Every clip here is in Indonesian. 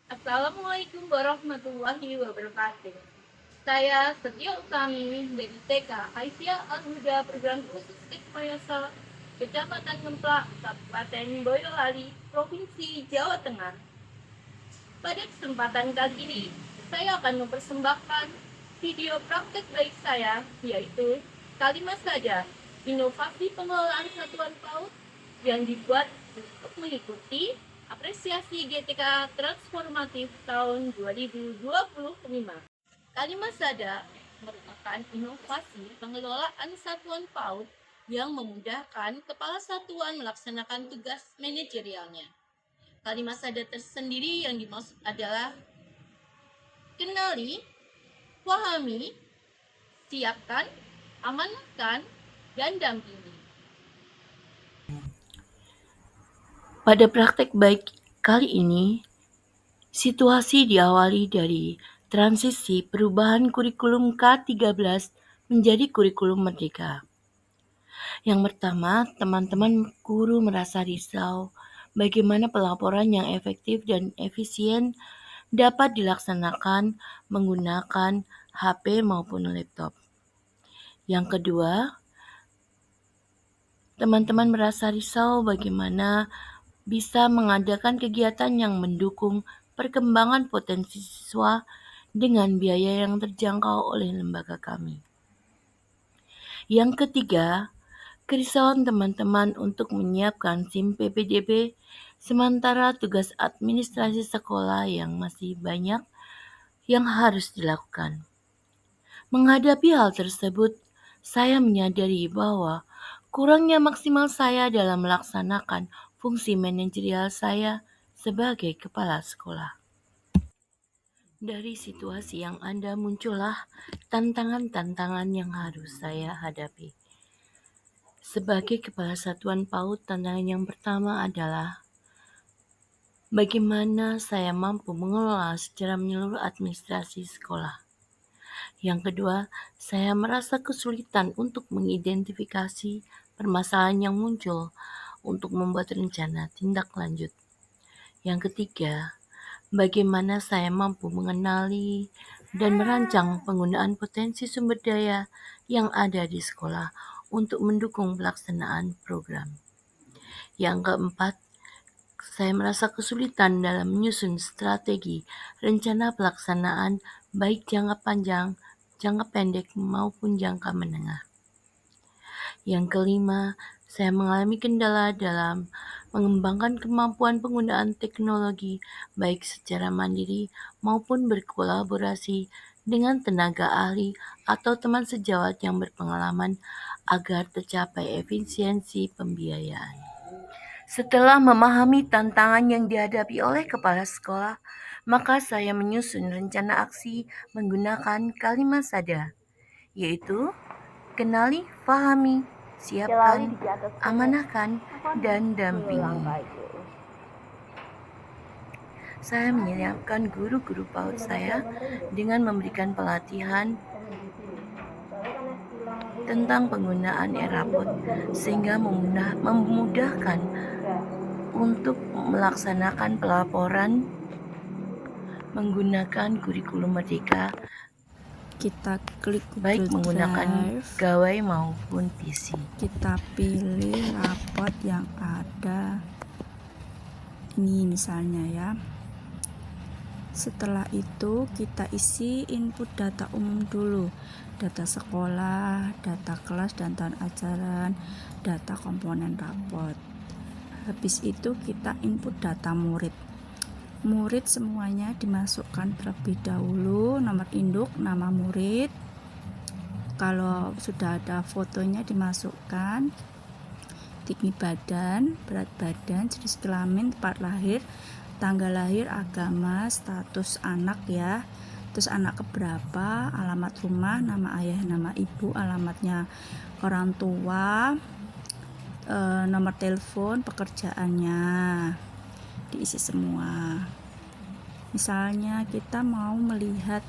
Assalamualaikum warahmatullahi wabarakatuh. Saya Setio Utami dari TK Aisyah Al-Huda Program Khusus Ekmayasa, Kecamatan Ngemplak, Kabupaten Boyolali, Provinsi Jawa Tengah. Pada kesempatan kali ini, saya akan mempersembahkan video praktek baik saya, yaitu Kalimat Saja, inovasi pengelolaan satuan PAUD yang dibuat untuk mengikuti apresiasi GTK Transformatif tahun 2025. Kalimat Sada merupakan inovasi pengelolaan satuan PAUD yang memudahkan kepala satuan melaksanakan tugas manajerialnya. Kalimat Sada tersendiri yang dimaksud adalah kenali, pahami, siapkan, amanahkan, dan dampingi. Pada praktek baik kali ini, situasi diawali dari transisi perubahan kurikulum K13 menjadi kurikulum merdeka. Yang pertama, teman-teman guru merasa risau bagaimana pelaporan yang efektif dan efisien dapat dilaksanakan menggunakan HP maupun laptop. Yang kedua, teman-teman merasa risau bagaimana bisa mengadakan kegiatan yang mendukung perkembangan potensi siswa dengan biaya yang terjangkau oleh lembaga kami. Yang ketiga, kerisauan teman-teman untuk menyiapkan SIM PPDB sementara tugas administrasi sekolah yang masih banyak yang harus dilakukan. Menghadapi hal tersebut, saya menyadari bahwa kurangnya maksimal saya dalam melaksanakan fungsi manajerial saya sebagai kepala sekolah. Dari situasi yang ada muncullah tantangan-tantangan yang harus saya hadapi. Sebagai kepala satuan PAUD, tantangan yang pertama adalah bagaimana saya mampu mengelola secara menyeluruh administrasi sekolah. Yang kedua, saya merasa kesulitan untuk mengidentifikasi permasalahan yang muncul untuk membuat rencana tindak lanjut. Yang ketiga, bagaimana saya mampu mengenali dan merancang penggunaan potensi sumber daya yang ada di sekolah untuk mendukung pelaksanaan program. Yang keempat, saya merasa kesulitan dalam menyusun strategi rencana pelaksanaan baik jangka panjang, jangka pendek maupun jangka menengah. Yang kelima, saya mengalami kendala dalam mengembangkan kemampuan penggunaan teknologi baik secara mandiri maupun berkolaborasi dengan tenaga ahli atau teman sejawat yang berpengalaman agar tercapai efisiensi pembiayaan. Setelah memahami tantangan yang dihadapi oleh kepala sekolah, maka saya menyusun rencana aksi menggunakan kalimat sada, yaitu kenali, pahami, siapkan, amanahkan, dan dampingi. Saya menyiapkan guru-guru PAUD saya dengan memberikan pelatihan tentang penggunaan e-rapot sehingga memudahkan untuk melaksanakan pelaporan menggunakan kurikulum merdeka. Kita klik baik Google menggunakan Drive, gawai maupun PC. kita pilih rapot yang ada ini misalnya ya. Setelah itu kita isi input data umum dulu, data sekolah, data kelas dan tahun ajaran, data komponen rapot. Habis itu kita input data murid. Murid semuanya dimasukkan terlebih dahulu, nomor induk, nama murid. Kalau sudah ada fotonya dimasukkan, tinggi badan, berat badan, jenis kelamin, tempat lahir, tanggal lahir, agama, status anak ya, terus anak keberapa, alamat rumah, nama ayah, nama ibu, alamatnya orang tua, nomor telepon, pekerjaannya diisi semua. Misalnya kita mau melihat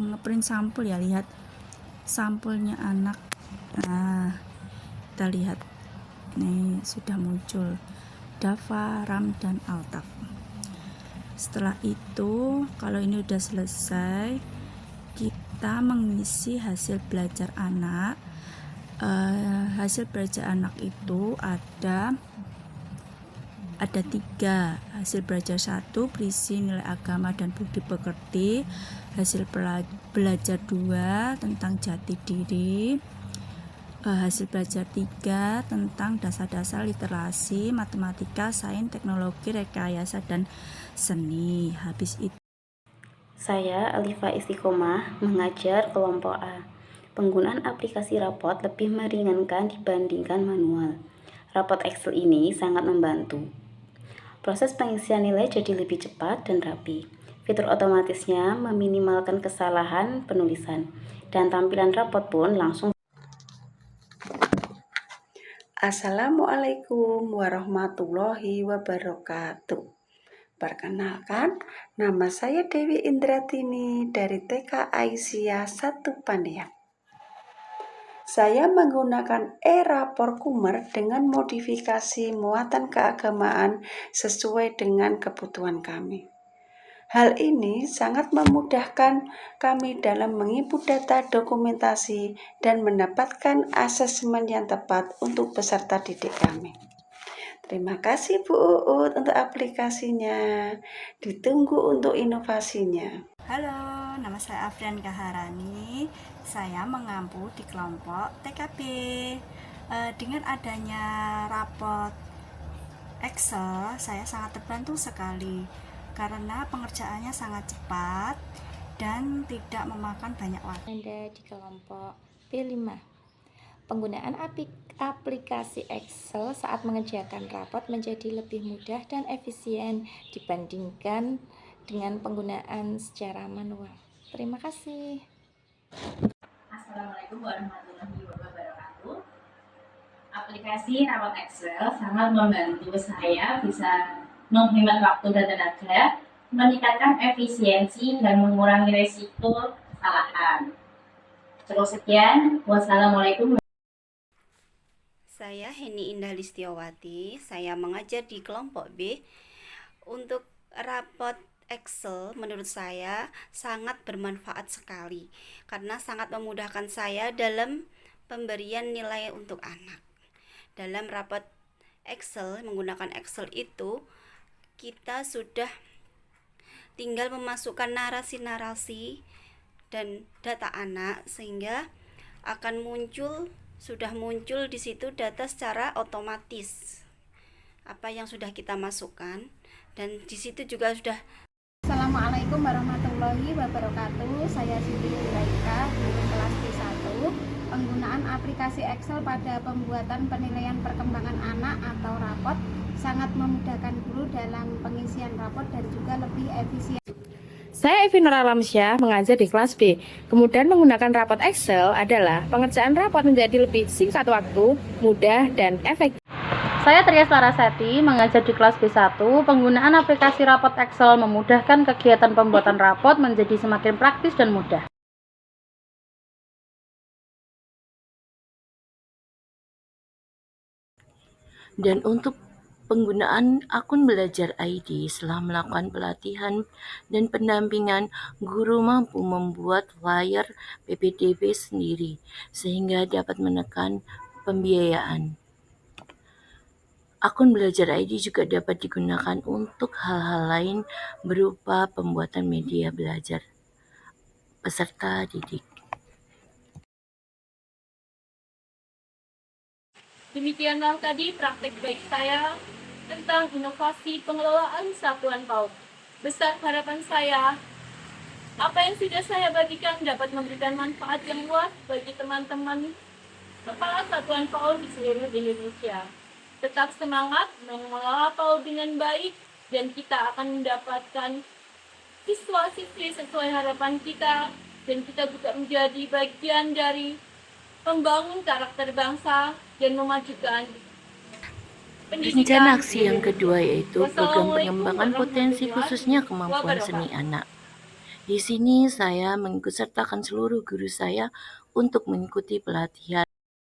ngeprint sampul ya, lihat sampulnya anak. Nah, kita lihat ini sudah muncul. Dava, Ram, dan Altaf. Setelah itu, kalau ini udah selesai, kita mengisi hasil belajar anak. Hasil belajar anak itu ada 3. Hasil belajar 1 berisi nilai agama dan budi pekerti. Hasil belajar 2 tentang jati diri. Hasil belajar 3 tentang dasar-dasar literasi, matematika, sains, teknologi, rekayasa, dan seni. Habis itu Saya Alifa Istiqomah mengajar kelompok A. Penggunaan aplikasi rapot lebih meringankan dibandingkan manual. Rapot Excel ini sangat membantu. Proses pengisian nilai jadi lebih cepat dan rapi. Fitur otomatisnya meminimalkan kesalahan penulisan, dan tampilan rapot pun langsung. Assalamualaikum warahmatullahi wabarakatuh. Perkenalkan, nama saya Dewi Indratini dari TK Aisyah 1 Pandian. Saya menggunakan e-rapor Kumer dengan modifikasi muatan keagamaan sesuai dengan kebutuhan kami. Hal ini sangat memudahkan kami dalam menginput data dokumentasi dan mendapatkan asesmen yang tepat untuk peserta didik kami. Terima kasih Bu Uut untuk aplikasinya. Ditunggu untuk inovasinya. Halo, nama saya Afrian Kaharani. Saya mengampu di kelompok TKB. Dengan adanya rapot Excel, saya sangat terbantu sekali karena pengerjaannya sangat cepat dan tidak memakan banyak waktu. Anda di kelompok B5. Penggunaan aplikasi Excel saat mengerjakan rapot menjadi lebih mudah dan efisien dibandingkan dengan penggunaan secara manual. Terima kasih. Assalamualaikum warahmatullahi wabarakatuh. Aplikasi rapot Excel sangat membantu saya bisa menghemat waktu dan tenaga, meningkatkan efisiensi, dan mengurangi resiko kesalahan. Cukup sekian. Wassalamualaikum. Saya Heni Indah Listiawati, saya mengajar di kelompok B. Untuk rapot Excel menurut saya sangat bermanfaat sekali karena sangat memudahkan saya dalam pemberian nilai untuk anak. Dalam rapot Excel, menggunakan Excel itu kita sudah tinggal memasukkan narasi-narasi dan data anak sehingga akan sudah muncul di situ data secara otomatis apa yang sudah kita masukkan, dan di situ juga sudah. Assalamualaikum warahmatullahi wabarakatuh. Saya Siti Zulaika, guru kelas D1. Penggunaan aplikasi Excel pada pembuatan penilaian perkembangan anak atau rapot sangat memudahkan guru dalam pengisian rapot dan juga lebih efisien. Saya Evi Nur Alamsyah, mengajar di kelas B. Kemudian menggunakan rapot Excel adalah pengerjaan rapot menjadi lebih singkat waktu, mudah, dan efektif. Saya Trias Larasati, mengajar di kelas B1. Penggunaan aplikasi rapot Excel memudahkan kegiatan pembuatan rapot menjadi semakin praktis dan mudah. Dan untuk penggunaan akun Belajar ID setelah melakukan pelatihan dan pendampingan, guru mampu membuat flyer PPDB sendiri sehingga dapat menekan pembiayaan. Akun Belajar ID juga dapat digunakan untuk hal-hal lain berupa pembuatan media belajar peserta didik. Demikianlah tadi praktek baik saya tentang inovasi pengelolaan satuan PAUD. Besar harapan saya, apa yang sudah saya bagikan dapat memberikan manfaat yang luas bagi teman-teman kepala satuan PAUD di seluruh Indonesia. Tetap semangat mengelola PAUD dengan baik dan kita akan mendapatkan siswa-siswi sesuai harapan kita, dan kita juga menjadi bagian dari membangun karakter bangsa dan memajukan pendidikan. Rencana aksi yang kedua yaitu program pengembangan potensi khususnya kemampuan seni anak. Di sini saya mengikut sertakan seluruh guru saya untuk mengikuti pelatihan